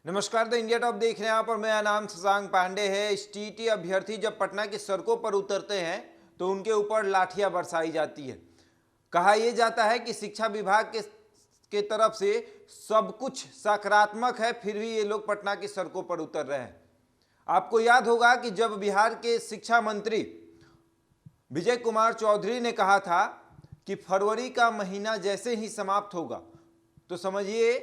नमस्कार, the India top देख रहे हैं आप और मेरा नाम शशांक पांडे है। एसटीईटी अभ्यर्थी जब पटना की सड़कों पर उतरते हैं तो उनके ऊपर लाठियां बरसाई जाती है। कहा यह जाता है कि शिक्षा विभाग के तरफ से सब कुछ सकारात्मक है, फिर भी ये लोग पटना की सड़कों पर उतर रहे हैं। आपको याद होगा कि जब बिहार के शिक्षा मंत्री विजय कुमार चौधरी ने कहा था कि फरवरी का महीना जैसे ही समाप्त होगा तो समझिए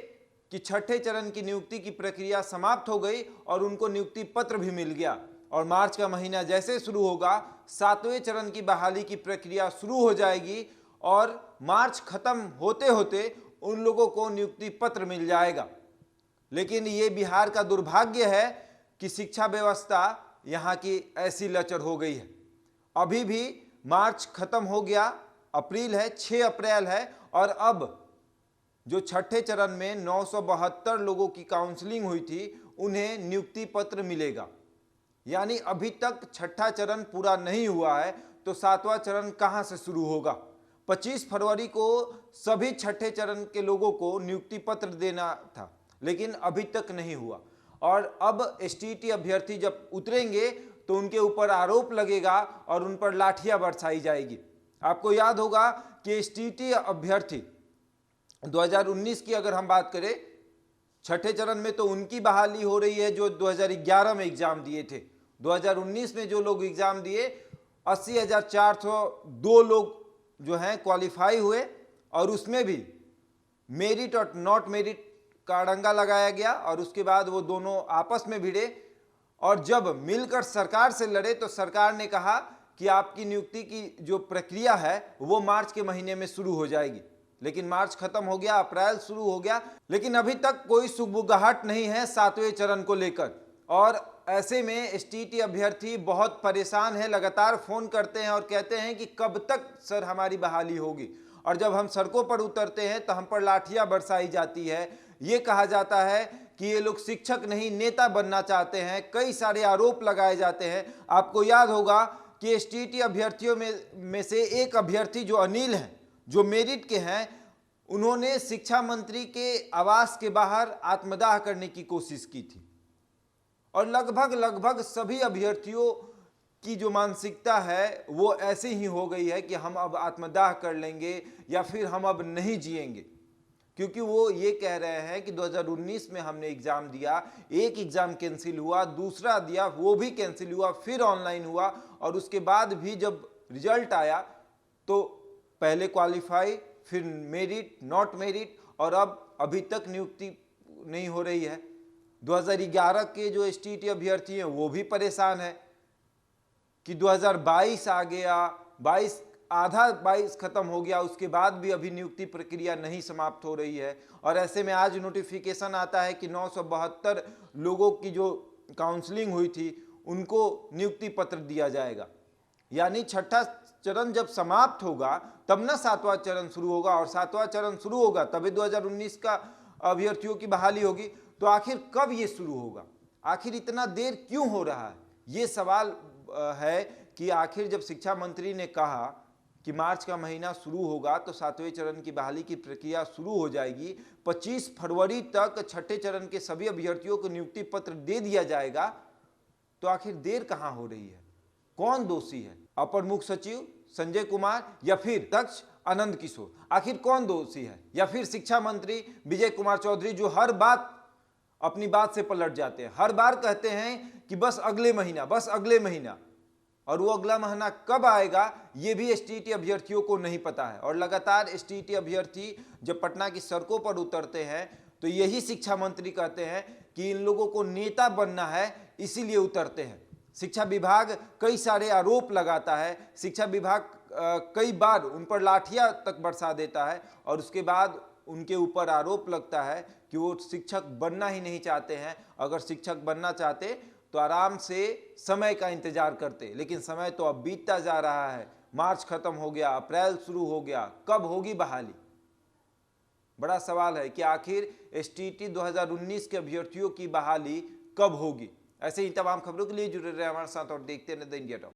कि छठे चरण की नियुक्ति की प्रक्रिया समाप्त हो गई और उनको नियुक्ति पत्र भी मिल गया। और मार्च का महीना जैसे शुरू होगा, सातवें चरण की बहाली की प्रक्रिया शुरू हो जाएगी और मार्च खत्म होते होते उन लोगों को नियुक्ति पत्र मिल जाएगा। लेकिन ये बिहार का दुर्भाग्य है कि शिक्षा व्यवस्था यहाँ की ऐसी लचर हो गई है। अभी भी मार्च खत्म हो गया, अप्रैल है, 6 अप्रैल है और अब जो छठे चरण में 972 लोगों की काउंसलिंग हुई थी उन्हें नियुक्ति पत्र मिलेगा। यानी अभी तक छठा चरण पूरा नहीं हुआ है तो सातवां चरण कहां से शुरू होगा। 25 फरवरी को सभी छठे चरण के लोगों को नियुक्ति पत्र देना था, लेकिन अभी तक नहीं हुआ। और अब एसटीईटी अभ्यर्थी जब उतरेंगे तो उनके ऊपर आरोप लगेगा और उन पर लाठियां बरसाई जाएगी। आपको याद होगा कि एसटीईटी अभ्यर्थी 2019 की अगर हम बात करें, छठे चरण में तो उनकी बहाली हो रही है जो 2011 में एग्जाम दिए थे। 2019 में जो लोग एग्जाम दिए 80,402 लोग जो हैं क्वालिफाई हुए और उसमें भी मेरिट और नॉट मेरिट का अड़ंगा लगाया गया और उसके बाद वो दोनों आपस में भिड़े और जब मिलकर सरकार से लड़े तो सरकार ने कहा कि आपकी नियुक्ति की जो प्रक्रिया है वो मार्च के महीने में शुरू हो जाएगी। लेकिन मार्च खत्म हो गया, अप्रैल शुरू हो गया, लेकिन अभी तक कोई सुगबुगाहट नहीं है सातवें चरण को लेकर। और ऐसे में एसटीईटी अभ्यर्थी बहुत परेशान है, लगातार फोन करते हैं और कहते हैं कि कब तक सर हमारी बहाली होगी। और जब हम सड़कों पर उतरते हैं तो हम पर लाठियां बरसाई जाती है। ये कहा जाता है कि ये लोग शिक्षक नहीं नेता बनना चाहते हैं, कई सारे आरोप लगाए जाते हैं। आपको याद होगा कि एसटीईटी अभ्यर्थियों में से एक अभ्यर्थी जो अनिल हैं, जो मेरिट के हैं, उन्होंने शिक्षा मंत्री के आवास के बाहर आत्मदाह करने की कोशिश की थी। और लगभग सभी अभ्यर्थियों की जो मानसिकता है वो ऐसे ही हो गई है कि हम अब आत्मदाह कर लेंगे या फिर हम अब नहीं जिएंगे। क्योंकि वो ये कह रहे हैं कि 2019 में हमने एग्जाम दिया, एक एग्जाम कैंसिल हुआ, दूसरा दिया वो भी कैंसिल हुआ, फिर ऑनलाइन हुआ और उसके बाद भी जब रिजल्ट आया तो पहले क्वालिफाई, फिर मेरिट, नॉट मेरिट और अब अभी तक नियुक्ति नहीं हो रही है। 2011 के जो एसटीईटी अभ्यर्थी हैं वो भी परेशान है कि 2022 आ गया, 22 खत्म हो गया, उसके बाद भी अभी नियुक्ति प्रक्रिया नहीं समाप्त हो रही है। और ऐसे में आज नोटिफिकेशन आता है कि 972 लोगों की जो काउंसलिंग हुई थी उनको नियुक्ति पत्र दिया जाएगा। यानी छठा चरण जब समाप्त होगा तब ना सातवां चरण शुरू होगा और सातवां चरण शुरू होगा तभी 2019 का अभ्यर्थियों की बहाली होगी। तो आखिर कब ये शुरू होगा, आखिर इतना देर क्यों हो रहा है, ये सवाल है कि आखिर जब शिक्षा मंत्री ने कहा कि मार्च का महीना शुरू होगा तो सातवें चरण की बहाली की प्रक्रिया शुरू हो जाएगी, 25 फरवरी तक छठे चरण के सभी अभ्यर्थियों को नियुक्ति पत्र दे दिया जाएगा, तो आखिर देर कहां हो रही है, कौन दोषी है, अपर मुख्य सचिव संजय कुमार या फिर अध्यक्ष आनंद किशोर, आखिर कौन दोषी है, या फिर शिक्षा मंत्री विजय कुमार चौधरी जो हर बात अपनी बात से पलट जाते हैं, हर बार कहते हैं कि बस अगले महीना, बस अगले महीना, और वो अगला महीना कब आएगा ये भी एसटीईटी अभ्यर्थियों को नहीं पता है। और लगातार एसटीईटी अभ्यर्थी जब पटना की सड़कों पर उतरते हैं तो यही शिक्षा मंत्री कहते हैं कि इन लोगों को नेता बनना है, इसीलिए उतरते हैं। शिक्षा विभाग कई सारे आरोप लगाता है, शिक्षा विभाग कई बार उन पर लाठियां तक बरसा देता है और उसके बाद उनके ऊपर आरोप लगता है कि वो शिक्षक बनना ही नहीं चाहते हैं। अगर शिक्षक बनना चाहते तो आराम से समय का इंतजार करते, लेकिन समय तो अब बीतता जा रहा है, मार्च खत्म हो गया, अप्रैल शुरू हो गया, कब होगी बहाली। बड़ा सवाल है कि आखिर एसटीईटी 2019 के अभ्यर्थियों की बहाली कब होगी। ऐसे ही तमाम खबरों के लिए जुड़े रहे हमारे साथ और देखते रहें द इंडिया टॉप।